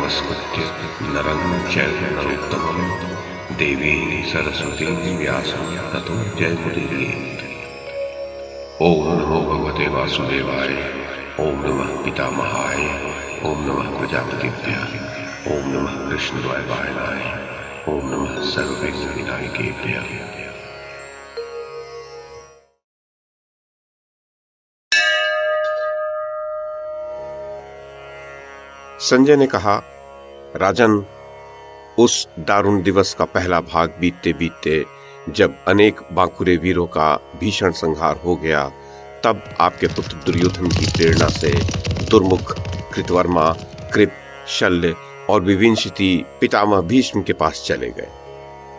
नमस्कृत्य नरं चैव नरोत्तमं देवीं सरस्वतीं व्यासं ततो जयमुदीरयेत्। ओम नमो भगवते वासुदेवाय, ओम नमः पितामहाय, ओम नमः प्रजापतिभ्यः, ओम नमः कृष्णद्वैपायनाय, ओम नमः सर्वविघ्नविनायकेभ्यः। संजय ने कहा, राजन, उस दारुण दिवस का पहला भाग बीतते बीतते जब अनेक बांकुरे वीरों का भीषण संहार हो गया, तब आपके पुत्र दुर्योधन की प्रेरणा से दुर्मुख, कृतवर्मा, कृप, शल्य और विविंशति पितामह भीष्म के पास चले गए।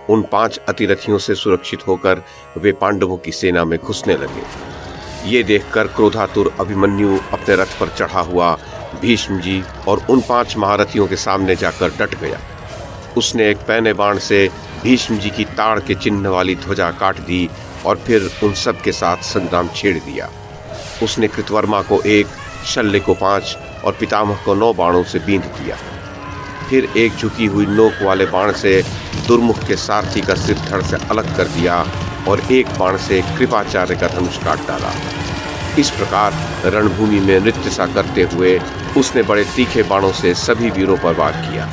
उन 5 अतिरथियों से सुरक्षित होकर वे पांडवों की सेना में घुसने लगे। ये देखकर क्रोधातुर अभिमन्यु अपने रथ पर चढ़ा हुआ भीष्म जी और उन 5 महारथियों के सामने जाकर डट गया। उसने एक पैने बाण से भीष्म जी की ताड़ के चिन्ह वाली ध्वजा काट दी और फिर उन सब के साथ संग्राम छेड़ दिया। उसने कृतवर्मा को 1, शल्य को 5 और पितामह को 9 बाणों से बींध दिया। फिर एक झुकी हुई नोक वाले बाण से दुर्मुख के सारथी का सिर धड़ से अलग कर दिया और एक बाण से कृपाचार्य का धनुष काट डाला। इस प्रकार रणभूमि में नृत्य सा करते हुए उसने बड़े तीखे बाणों से सभी वीरों पर वार किया।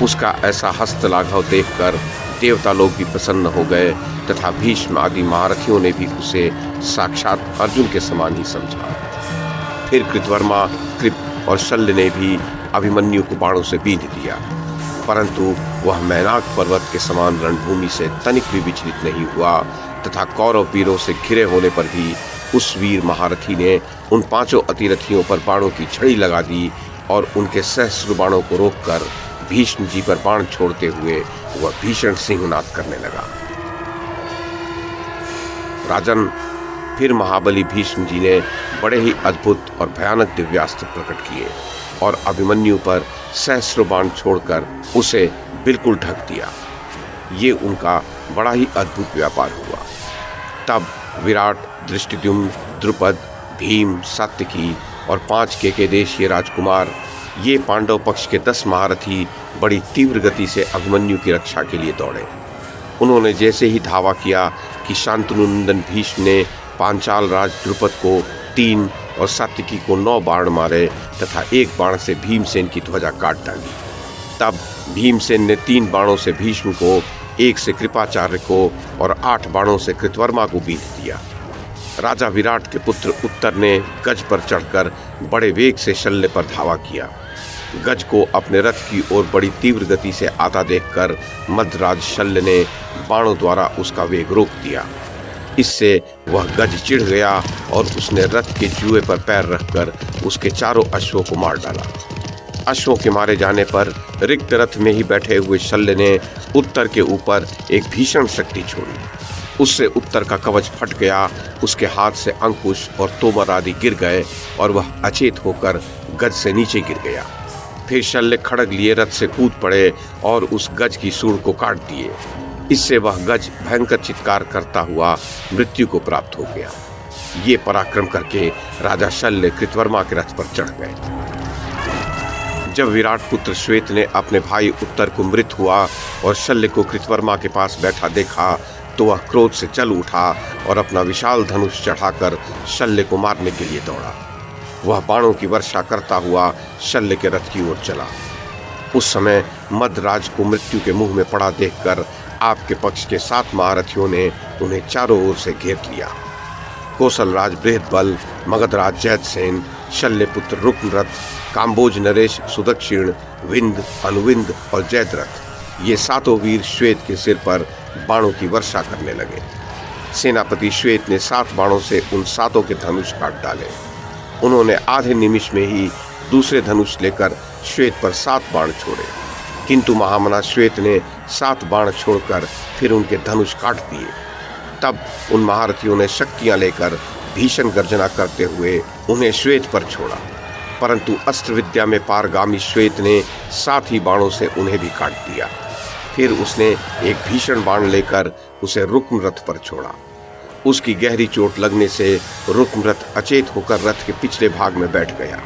उसका ऐसा हस्त लाघव देखकर देवता लोग भी प्रसन्न हो गए तथा भीष्म आदि महारथियों ने भी उसे साक्षात अर्जुन के समान ही समझा। फिर कृतवर्मा, कृप और शल्य ने भी अभिमन्यु को बाणों से बींध दिया, परंतु वह मैनाक पर्वत के समान रणभूमि से तनिक भी विचलित नहीं हुआ तथा कौरव वीरों से घिरे होने पर भी उस वीर महारथी ने उन 5 अतिरथियों पर बाणों की झड़ी लगा दी और उनके सहस्र बाणों को रोककर भीष्म जी पर बाण छोड़ते हुए वह भीषण सिंहनाद करने लगा। राजन, फिर महाबली भीष्म जी ने बड़े ही अद्भुत और भयानक दिव्यास्त्र प्रकट किए और अभिमन्यु पर सहस्र बाण छोड़कर उसे बिल्कुल ढक दिया। ये उनका बड़ा ही अद्भुत व्यापार हुआ। तब विराट, दृष्टिद्युम्न, द्रुपद, भीम, सात्यकी और 5 केकयदेशीय राजकुमार, ये पांडव पक्ष के 10 महारथी बड़ी तीव्र गति से अभिमन्यु की रक्षा के लिए दौड़े। उन्होंने जैसे ही धावा किया कि शांतनुनंदन भीष्म ने पांचाल राज द्रुपद को 3 और सात्यकी को 9 बाण मारे तथा 1 बाण से भीमसेन की ध्वजा काट डाली। तब भीमसेन ने 3 बाणों से भीष्म को, 1 से कृपाचार्य को और 8 बाणों से कृतवर्मा को बींध दिया। राजा विराट के पुत्र उत्तर ने गज पर चढ़कर बड़े वेग से शल्य पर धावा किया। गज को अपने रथ की ओर बड़ी तीव्र गति से आता देखकर मध्यराज शल्य ने बाणों द्वारा उसका वेग रोक दिया। इससे वह गज चिढ़ गया और उसने रथ के जुए पर पैर रखकर उसके चारों अश्वों को मार डाला। अश्वों के मारे जाने पर रिक्त रथ में ही बैठे हुए शल्य ने उत्तर के ऊपर एक भीषण शक्ति छोड़ी। उससे उत्तर का कवच फट गया, उसके हाथ से अंकुश और तोमर आदि गिर गए और वह अचेत होकर गज से नीचे गिर गया। फिर शल्य खड़ग लिए रथ से कूद पड़े और उस गज की सूंड को काट दिए। इससे वह गज भयंकर चित्कार करता हुआ मृत्यु को प्राप्त हो गया। ये पराक्रम करके राजा शल्य कृतवर्मा के रथ पर चढ़ गए। जब विराट पुत्र श्वेत ने अपने भाई उत्तर को मृत हुआ और शल्य को कृतवर्मा के पास बैठा देखा तो वह क्रोध से चल उठा और अपना विशाल धनुष चढ़ाकर शल्य को मारने के लिए दौड़ा। वह बाणों की वर्षा करता हुआ शल्य के रथ की ओर चला। उस समय मध्यराज को मृत्यु के मुंह में पड़ा देखकर आपके पक्ष के 7 महारथियों ने उन्हें चारों ओर से घेर लिया। कौशल राज बृहद्बल, मगधराज जयद्रथ, शल्य पुत्र रुक्मरथ, काम्बोज नरेश सुदक्षिण, विंद, अनुविंद और जयद्रथ, ये 7 वीर श्वेत के सिर पर बाणों की वर्षा करने लगे। सेनापति श्वेत ने 7 बाणों से उन 7 के धनुष काट डाले। उन्होंने आधे निमिष में ही दूसरे धनुष लेकर श्वेत पर 7 बाण छोड़े, किंतु महामना श्वेत ने 7 बाण छोड़कर फिर उनके धनुष काट दिए। तब उन महारथियों ने शक्तियां लेकर भीषण गर्जना करते हुए उन्हें श्वेत पर छोड़ा, परंतु अस्त्र विद्या में पारगामी श्वेत ने 7 ही बाणों से उन्हें भी काट दिया। फिर उसने एक भीषण बाण लेकर उसे रुक्मरथ पर छोड़ा। उसकी गहरी चोट लगने से रुक्मरथ अचेत होकर रथ के पिछले भाग में बैठ गया।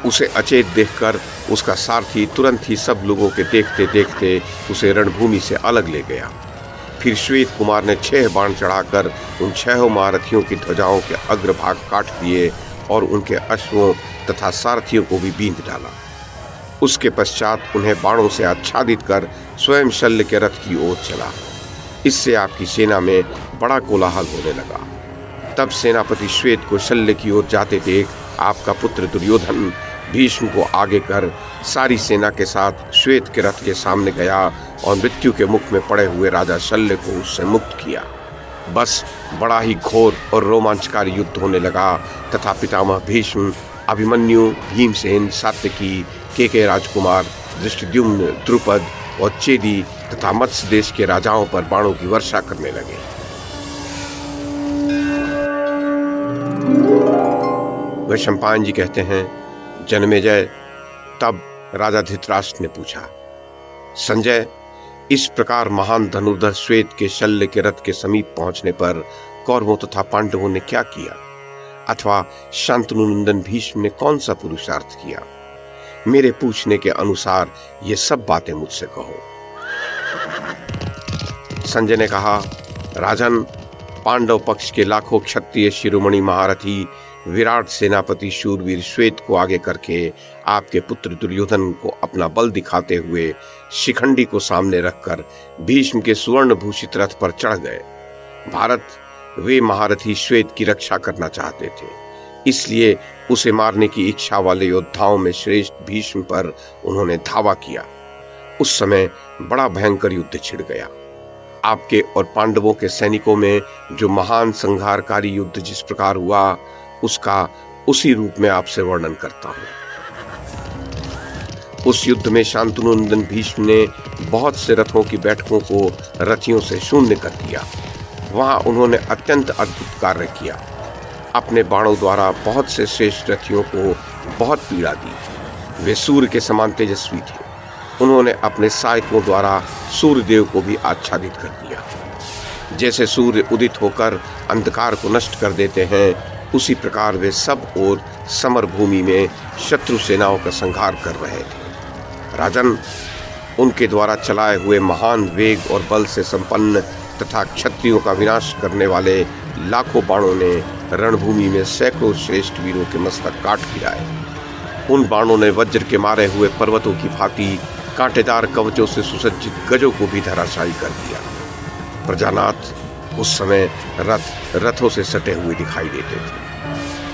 उसे अचेत देखकर उसका सारथी तुरंत ही सब लोगों के देखते देखते उसे रणभूमि से अलग ले गया। फिर श्वेत कुमार ने 6 बाण चढ़ाकर उन 6 महारथियों की ध्वजाओं के अग्रभाग काट दिए और उनके अश्वों तथा सारथियों को भी बींध डाला। उसके पश्चात उन्हें बाणों से आच्छादित कर स्वयं शल्य के रथ की ओर चला। इससे आपकी सेना में बड़ा कोलाहल होने लगा। तब सेनापति श्वेत को शल्य की ओर जाते देख आपका पुत्र दुर्योधन भीष्म को आगे कर सारी सेना के साथ श्वेत के रथ के सामने गया और मृत्यु के मुख में पड़े हुए राजा शल्य को उससे मुक्त किया। बस बड़ा ही घोर और रोमांचकारी युद्ध होने लगा तथा पितामह भीष्म, अभिमन्यु, भीमसेन, सात्यकी, केके राजकुमार, दृष्टद्युम्न, द्रुपद और चेदी तथा मत्स्य देश के राजाओं पर बाणों की वर्षा करने लगे। वैशंपायन जी कहते हैं, जन्मेजय, तब राजा धृतराष्ट्र ने पूछा, संजय, इस प्रकार महान धनुर्धर श्वेत के शल्य के रथ के समीप पहुंचने पर कौरवों तथा पांडवों ने क्या किया, अथवा शांतनुनंदन भीष्म ने कौन सा पुरुषार्थ किया? मेरे पूछने के अनुसार ये सब बातें मुझसे कहो। संजय ने कहा, राजन, पांडव पक्ष के लाखों क्षत्रिय शिरोमणि महारथी विराट सेनापति शूरवीर श्वेत को आगे करके आपके पुत्र दुर्योधन को अपना बल दिखाते हुए शिखंडी को सामने रखकर भीष्म के सुवर्ण भूषित रथ पर चढ़ गए। भारत वे महारथी श्वेत की रक्षा करना चाहते थे, इसलिए उसे मारने की इच्छा वाले योद्धाओं में श्रेष्ठ भीष्म पर उन्होंने धावा किया। उस समय बड़ा भयंकर युद्ध छिड़ गया। आपके और पांडवों के सैनिकों में जो महान संहारकारी युद्ध जिस प्रकार हुआ, उसका उसी रूप में आपसे वर्णन करता हूं। उस युद्ध में शांतनुनंदन भीष्म ने बहुत से रथों की बैठकों को रथियों से शून्य कर दिया। वहां उन्होंने अत्यंत अद्भुत कार्य किया। अपने बाणों द्वारा बहुत से श्रेष्ठ रथियों को बहुत पीड़ा दी। वे सूर्य के समान तेजस्वी थे। उन्होंने अपने सहायकों द्वारा सूर्यदेव को भी आच्छादित कर दिया। जैसे सूर्य उदित होकर अंधकार को नष्ट कर देते हैं, उसी प्रकार वे सब ओर समर भूमि में शत्रु सेनाओं का संहार कर रहे थे। राजन, उनके द्वारा चलाए हुए महान वेग और बल से संपन्न तथा क्षत्रियों का विनाश करने वाले लाखों बाणों ने रणभूमि में सैकड़ों श्रेष्ठ वीरों के मस्तक काट गिराए। उन बाणों ने वज्र के मारे हुए पर्वतों की भांति कांटेदार कवचों से सुसज्जित गजों को भी धराशायी कर दिया। प्रजानाथ, उस समय रथों से सटे हुए दिखाई देते थे।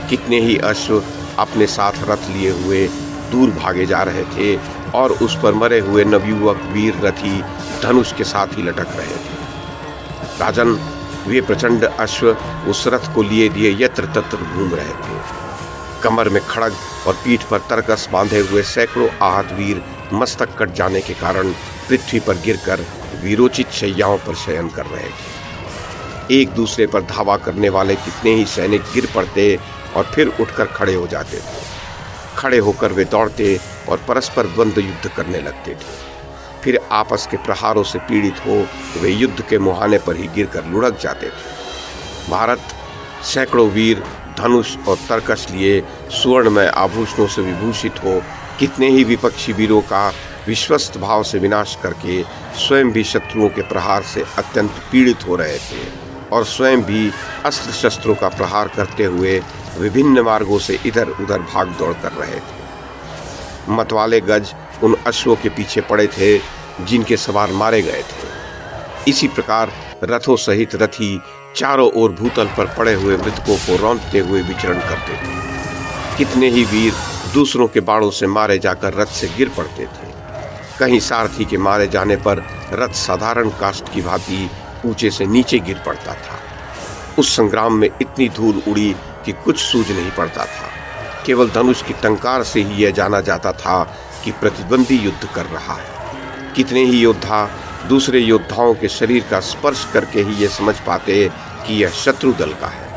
कितने ही अश्व अपने साथ रथ लिए हुए दूर भागे जा रहे थे और उस पर मरे हुए नवयुवक वीर रथी धनुष के साथ ही लटक रहे थे। राजन, वे प्रचंड अश्व उस रथ को लिए दिए यत्र तत्र घूम रहे थे। कमर में खड़ग और पीठ पर तरकस बांधे हुए सैकड़ों आहत वीर मस्तक कट जाने के कारण पृथ्वी पर गिरकर वीरोचित शैयाओं पर शयन कर रहे थे। एक दूसरे पर धावा करने वाले कितने ही सैनिक गिर पड़ते और फिर उठकर खड़े हो जाते थे। खड़े होकर वे दौड़ते और परस्पर द्वंद्व युद्ध करने लगते थे। फिर आपस के प्रहारों से पीड़ित हो वे युद्ध के मुहाने पर ही गिरकर लुढ़क जाते थे। भारत, सैकड़ों वीर धनुष और तरकश लिए सुवर्णमय आभूषणों से विभूषित हो कितने ही विपक्षी वीरों का विश्वस्त भाव से विनाश करके स्वयं भी शत्रुओं के प्रहार से अत्यंत पीड़ित हो रहे थे और स्वयं भी अस्त्र शस्त्रों का प्रहार करते हुए विभिन्न मार्गों से इधर उधर भाग दौड़ कर रहे थे। मतवाले गज उन अश्वों के पीछे पड़े थे जिनके सवार मारे गए थे। इसी प्रकार रथों सहित रथी चारों ओर भूतल पर पड़े हुए मृतकों को रौंदते हुए विचरण करते थे। कितने ही वीर दूसरों के बाणों से मारे जाकर रथ से गिर पड़ते थे। कहीं सारथी के मारे जाने पर रथ साधारण काष्ठ की भांति ऊंचे से नीचे गिर पड़ता था। उस संग्राम में इतनी धूल उड़ी कि कुछ सूझ नहीं पड़ता था। केवल धनुष की टंकार से ही यह जाना जाता था कि प्रतिद्वंदी युद्ध कर रहा है। कितने ही योद्धा दूसरे योद्धाओं के शरीर का स्पर्श करके ही ये समझ पाते कि यह शत्रु दल का है।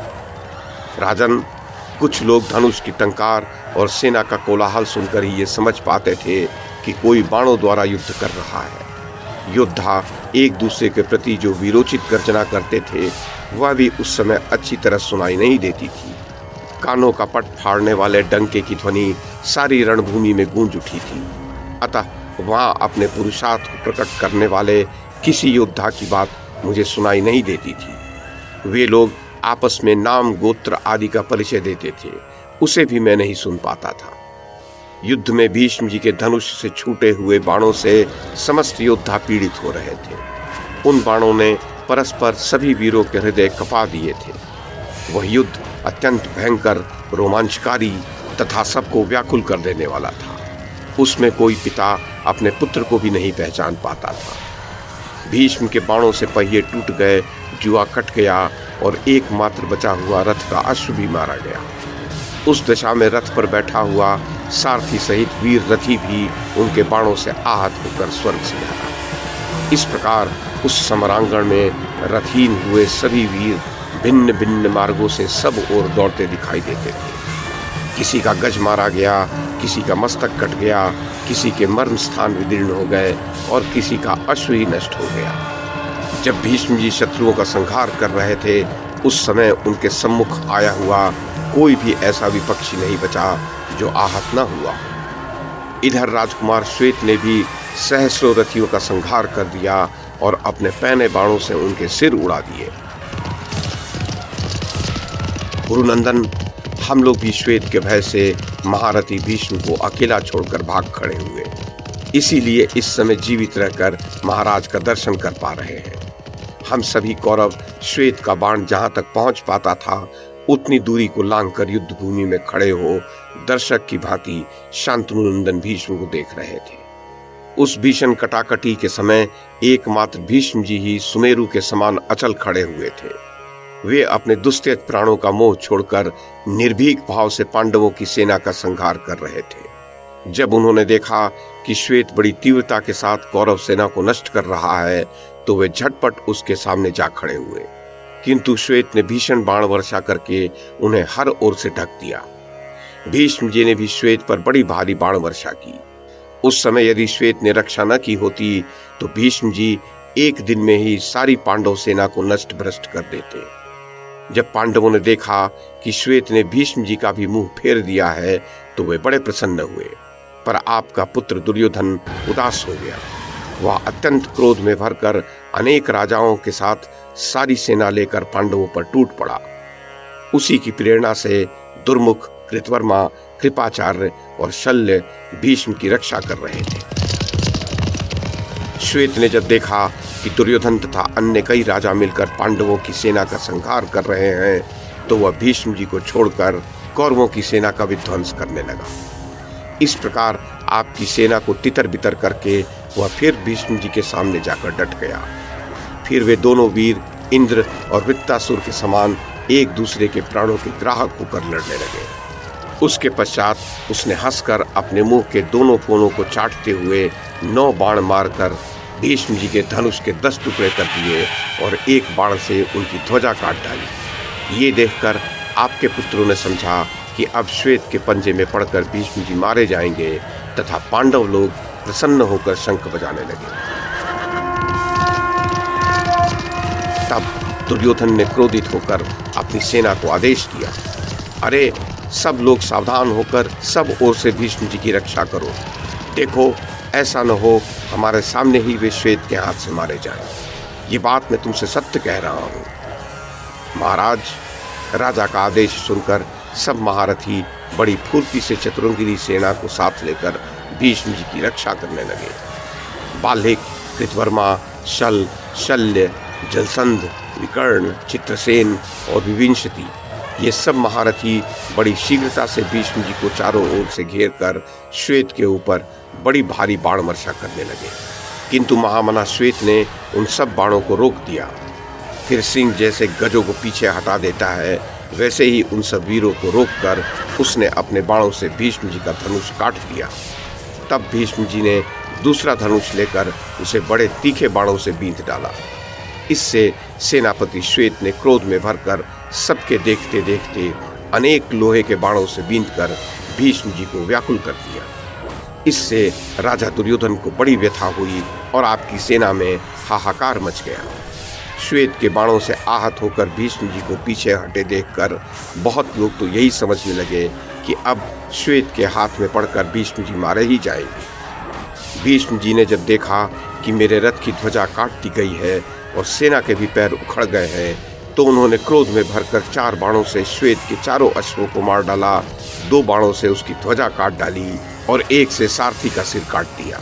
राजन, कुछ लोग धनुष की टंकार और सेना का कोलाहल सुनकर ही ये समझ पाते थे कि कोई बाणों द्वारा युद्ध कर रहा है। योद्धा एक दूसरे के प्रति जो वीरोचित गर्जना करते थे वह भी उस समय अच्छी तरह सुनाई नहीं देती थी। कानों का पट फाड़ने वाले डंके की ध्वनि सारी रणभूमि में गूंज उठी थी। अतः वहां अपने पुरुषार्थ को प्रकट करने वाले किसी योद्धा की बात मुझे सुनाई नहीं देती थी। वे लोग आपस में नाम गोत्र आदि का परिचय देते थे, उसे भी मैं नहीं सुन पाता था। युद्ध में भीष्म जी के धनुष से छूटे हुए बाणों से समस्त योद्धा पीड़ित हो रहे थे। उन बाणों ने परस्पर सभी वीरों के हृदय कपा दिए थे। वह युद्ध अत्यंत भयंकर, रोमांचकारी तथा सबको व्याकुल कर देने वाला था। उसमें कोई पिता अपने पुत्र को भी नहीं पहचान पाता था। भीष्म के बाणों से पहिए टूट गए, जुआ कट गया और एकमात्र बचा हुआ रथ का अश्व भी मारा गया। उस दशा में रथ पर बैठा हुआ सारथी सहित वीर रथी भी उनके बाणों से आहत होकर स्वर्ग सिधारा। इस प्रकार उस समरांगण में रथहीन हुए सभी वीर भिन्न भिन्न मार्गों से सब ओर दौड़ते दिखाई देते थे। किसी का गज मारा गया, किसी का मस्तक कट गया, किसी के मर्म स्थान विदीर्ण हो गए और किसी का अश्व ही नष्ट हो गया। जब भीष्म जी शत्रुओं का संहार कर रहे थे, उस समय उनके सम्मुख आया हुआ कोई भी ऐसा विपक्षी नहीं बचा जो आहत न हुआ। इधर राजकुमार श्वेत ने भी सहस्रों रथियों का संहार कर दिया और अपने पैने बाणों से उनके सिर उड़ा दिए। गुरुनंदन, हम लोग भी श्वेत के भय से महारथी भीष्म को अकेला छोड़कर भाग खड़े हुए। इसीलिए इस समय जीवित रहकर महाराज का दर्शन कर पा रहे हैं। हम सभी कौरव श्वेत का बाण जहां तक पहुंच पाता था, उतनी दूरी को लांघकर युद्ध भूमि में खड़े हो दर्शक की भांति शांतनु भीष्म को देख रहे थे। उस भीषण कटाकटी के समय एकमात्र भीष्म जी ही सुमेरु के समान अचल खड़े हुए थे। वे अपने दुस्त्यज प्राणों का मोह छोड़कर निर्भीक भाव से पांडवों की सेना का संहार कर रहे थे। जब उन्होंने देखा कि श्वेत बड़ी तीव्रता के साथ कौरव सेना को नष्ट कर रहा है, तो वे झटपट उसके सामने जा खड़े हुए। किंतु श्वेत ने भीषण बाण वर्षा करके उन्हें हर ओर से ढक दिया। भीष्म जी ने भी श्वेत पर बड़ी भारी बाण वर्षा की। उस समय यदि श्वेत ने रक्षा न की होती, तो भीष्म जी एक दिन में ही सारी पांडव सेना को नष्ट भ्रष्ट कर देते। जब पांडवों ने देखा कि श्वेत ने भीष्म जी का भी मुंह फेर दिया है, तो वे बड़े प्रसन्न हुए। पर आपका पुत्र दुर्योधन उदास हो गया। वह अत्यंत क्रोध में भरकर अनेक राजाओं के साथ सारी सेना लेकर पांडवों पर टूट पड़ा। उसी की प्रेरणा से दुर्मुख, कृतवर्मा, कृपाचार्य और शल्य भीष्म की रक्षा कर रहे थे। श्वेत ने जब देखा कि दुर्योधन तथा अन्य कई राजा मिलकर पांडवों की सेना का संहार कर रहे हैं, तो वह भीष्म जी को छोड़कर कौरवों की सेना का विध्वंस करने लगा। इस प्रकार आपकी सेना को तितर बितर करके वह फिर भीष्म जी के सामने जाकर डट गया। फिर वे दोनों वीर इंद्र और वृत्तासुर के समान एक दूसरे के प्राणों के ग्राहक होकर लड़ने लगे। उसके पश्चात उसने हंसकर अपने मुंह के दोनों कोनों को चाटते हुए 9 बाण मारकर भीष्म जी के धनुष के 10 टुकड़े कर दिए और एक बाण से उनकी ध्वजा काट डाली। ये देखकर आपके पुत्रों ने समझा कि अब श्वेत के पंजे में पड़कर भीष्म जी मारे जाएंगे तथा पांडव लोग प्रसन्न होकर शंख बजाने लगे। तब दुर्योधन ने क्रोधित होकर अपनी सेना को आदेश दिया, अरे सब लोग सावधान होकर सब ओर से भीष्म जी की रक्षा करो। देखो, ऐसा न हो हमारे सामने ही वे श्वेत के हाथ से मारे जाएं। ये बात मैं तुमसे सत्य कह रहा हूँ। महाराज, राजा का आदेश सुनकर सब महारथी बड़ी फुर्ती से चतुरंगिनी सेना को साथ लेकर भीष्म जी की रक्षा करने लगे। बाल्हिक, कृतवर्मा, शल, शल्य, जलसंध, विकर्ण, चित्रसेन और विविंशति, ये सब महारथी बड़ी शीघ्रता से भीष्म जी को चारों ओर से घेर कर श्वेत के ऊपर बड़ी भारी बाण वर्षा करने लगे। किंतु महामना श्वेत ने उन सब बाणों को रोक दिया। फिर सिंह जैसे गजों को पीछे हटा देता है, वैसे ही उन सब वीरों को रोककर उसने अपने बाणों से भीष्म जी का धनुष काट दिया। तब भीष्म जी ने दूसरा धनुष लेकर उसे बड़े तीखे बाणों से बींध डाला। इससे सेनापति श्वेत ने क्रोध में भरकर सबके देखते देखते अनेक लोहे के बाणों से बींधकर भीष्म जी को व्याकुल कर दिया। इससे राजा दुर्योधन को बड़ी व्यथा हुई और आपकी सेना में हाहाकार मच गया। श्वेत के बाणों से आहत होकर भीष्म जी को पीछे हटे देखकर बहुत लोग तो यही समझने लगे कि अब श्वेत के हाथ में पड़कर भीष्म जी मारे ही जाएंगे। भीष्म जी ने जब देखा कि मेरे रथ की ध्वजा काट दी गई है और सेना के भी पैर उखड़ गए हैं, तो उन्होंने क्रोध में भरकर 4 बाणों से श्वेत के चारों अश्वों को मार डाला, 2 बाणों से उसकी ध्वजा काट डाली और 1 से सारथी का सिर काट दिया।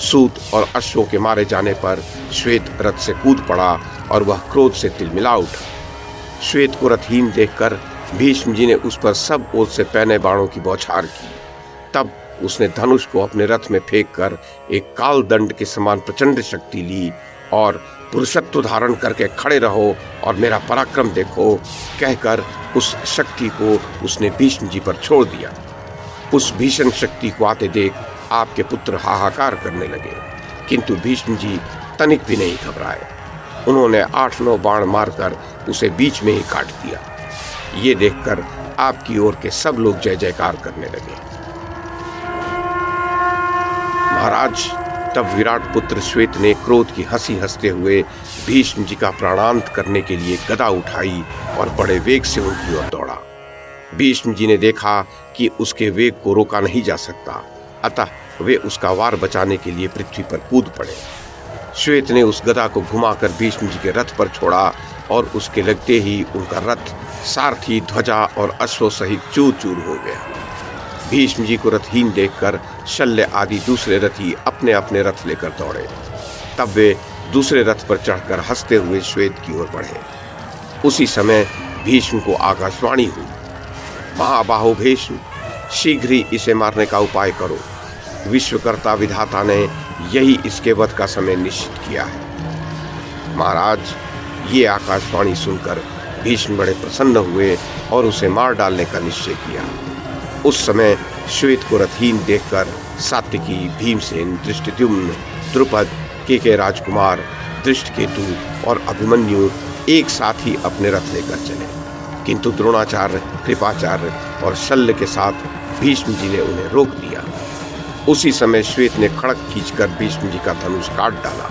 सूत और अश्वों के मारे जाने पर श्वेत रथ से कूद पड़ा और वह क्रोध से तिलमिला उठा। श्वेत को रथहीन देखकर भीष्म जी ने उस पर सब ओर से पैने बाणों की बौछार की। तब उसने धनुष को अपने रथ में फेंककर एक काल दंड के समान प्रचंड शक्ति ली और पुरुषत्व धारण करके खड़े रहो और मेरा पराक्रम देखो कहकर उस शक्ति को उसने भीष्म जी पर छोड़ दिया। उस भीषण शक्ति को आते देख आपके पुत्र हाहाकार करने लगे, किंतु भीष्म जी तनिक भी नहीं घबराए। उन्होंने 8-9 बाण मारकर उसे बीच में ही काट दिया। ये देखकर आपकी ओर के सब लोग जय जयकार करने लगे। महाराज, तब विराट पुत्र श्वेत ने क्रोध की हंसी हंसते हुए भीष्म जी का प्राणांत करने के लिए गदा उठाई और बड़े वेग से उनकी ओर दौड़ा। भीष्म जी ने देखा कि उसके वेग को रोका नहीं जा सकता, अतः वे उसका वार बचाने के लिए पृथ्वी पर कूद पड़े। श्वेत ने उस गदा को घुमाकर भीष्म जी के रथ पर छोड़ा और उसके लगते ही उनका रथ सारथी, ध्वजा और अश्वों सहित चूर चूर हो गया। भीष्म जी को रथहीन देखकर शल्य आदि दूसरे रथी अपने अपने रथ लेकर दौड़े। तब वे दूसरे रथ पर चढ़कर हंसते हुए श्वेत की ओर बढ़े। उसी समय भीष्म को आकाशवाणी हुई, महाबाहो भीष्म, शीघ्र ही इसे मारने का उपाय करो। विश्वकर्ता विधाता ने यही इसके वध का समय निश्चित किया है। महाराज, ये आकाशवाणी सुनकर भीष्म बड़े प्रसन्न हुए और उसे मार डालने का निश्चय किया। उस समय श्वेत को रथहीन देखकर सात्विकी, भीमसेन, धृष्टद्युम्न, द्रुपद, केके राजकुमार, धृष्टकेतु और अभिमन्यु एक साथ ही अपने रथ लेकर चले, किंतु द्रोणाचार्य, कृपाचार्य और शल्य के साथ भीष्म जी ने उन्हें रोक दिया। उसी समय श्वेत ने खड़क खींचकर भीष्म जी का धनुष काट डाला।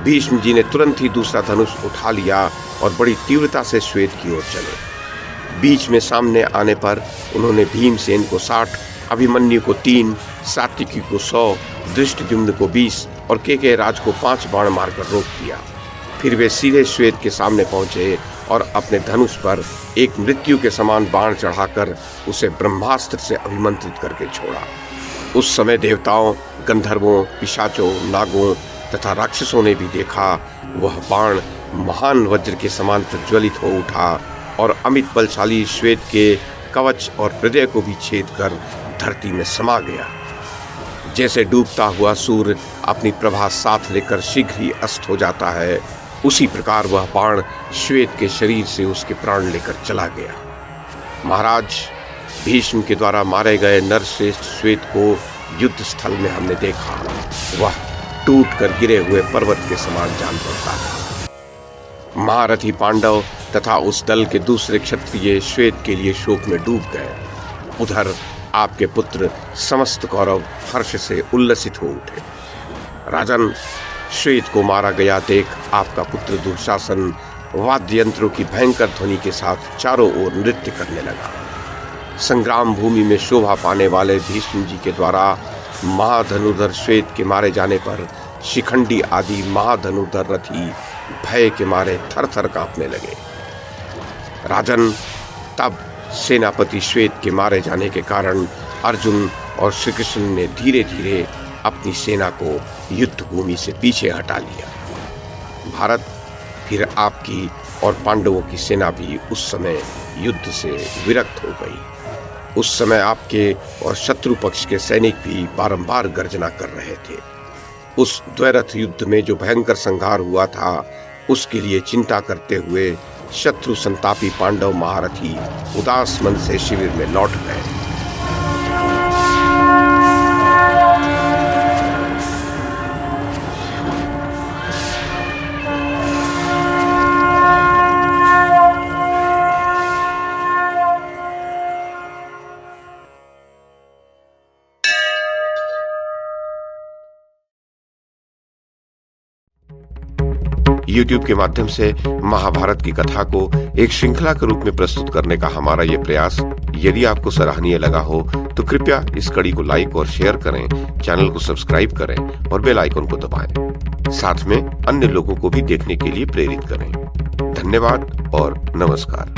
भीष्म जी ने तुरंत ही दूसरा धनुष उठा लिया और बड़ी तीव्रता से श्वेत की ओर चले। बीच में सामने आने पर उन्होंने भीमसेन को 60, अभिमन्यु को 3, सात्विकी को 100, धृष्टद्युम्न को 20 और केके राज को 5 बाण मारकर रोक दिया। फिर वे सीधे श्वेत के सामने पहुंचे और अपने धनुष पर एक मृत्यु के समान बाण चढ़ाकर उसे ब्रह्मास्त्र से अभिमंत्रित करके छोड़ा। उस समय देवताओं, गंधर्वों, पिशाचों, नागों तथा राक्षसों ने भी देखा। वह बाण महान वज्र के समान प्रज्वलित हो उठा और अमित बलशाली श्वेत के कवच और हृदय को भी छेद कर धरती में समा गया। जैसे डूबता हुआ सूर्य अपनी प्रभा साथ लेकर शीघ्र ही अस्त हो जाता है, उसी प्रकार वह बाण श्वेत के शरीर से उसके प्राण लेकर चला गया। महाराज, भीष्म के द्वारा मारे गए नरश्रेष्ठ श्वेत को युद्ध स्थल में हमने देखा। वह टूट कर गिरे हुए पर्वत के समान जान पड़ता था। महारथी पांडव तथा उस दल के दूसरे क्षत्रिय श्वेत के लिए शोक में डूब गए। उधर आपके पुत्र समस्त कौरव हर्ष से उल्लसित हो उठे। राजन, श्वेत को मारा गया देख आपका पुत्र दुशासन वाद्य यंत्रों की भयंकर ध्वनि के साथ चारों ओर नृत्य करने लगा। संग्राम भूमि में शोभा पाने वाले भीष्म जी के द्वारा महाधनुधर श्वेत के मारे जाने पर शिखंडी आदि महाधनुधर रथी भय के मारे थर थर कांपने लगे। राजन, तब सेनापति श्वेत के मारे जाने के कारण अर्जुन और श्री कृष्ण ने धीरे धीरे अपनी सेना को युद्ध भूमि से पीछे हटा लिया। भारत, फिर आपकी और पांडवों की सेना भी उस समय युद्ध से विरक्त हो गई। उस समय आपके और शत्रु पक्ष के सैनिक भी बारंबार गर्जना कर रहे थे। उस द्वैरथ युद्ध में जो भयंकर संहार हुआ था, उसके लिए चिंता करते हुए शत्रु संतापी पांडव महारथी उदास मन से शिविर में लौट गए। YouTube के माध्यम से महाभारत की कथा को एक श्रृंखला के रूप में प्रस्तुत करने का हमारा ये प्रयास यदि आपको सराहनीय लगा हो तो कृपया इस कड़ी को लाइक और शेयर करें, चैनल को सब्सक्राइब करें और बेल आइकन को दबाएं। साथ में अन्य लोगों को भी देखने के लिए प्रेरित करें। धन्यवाद और नमस्कार।